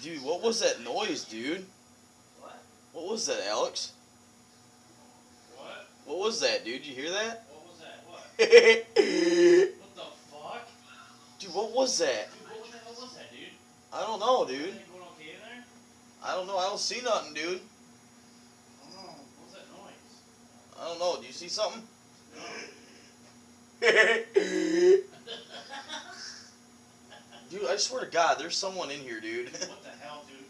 Dude, what was that noise, dude? What? What was that, Alex? What? What was that, dude? Did you hear that? What was that? What? Dude, What the fuck? what was that? Dude, what the hell was that, dude? I don't know, dude. Everything going okay in there? I don't know. I don't see nothing, dude. I don't know. What was that noise? I don't know. Do you see something? No. Dude, I swear to God, there's someone in here, dude. What the hell, dude?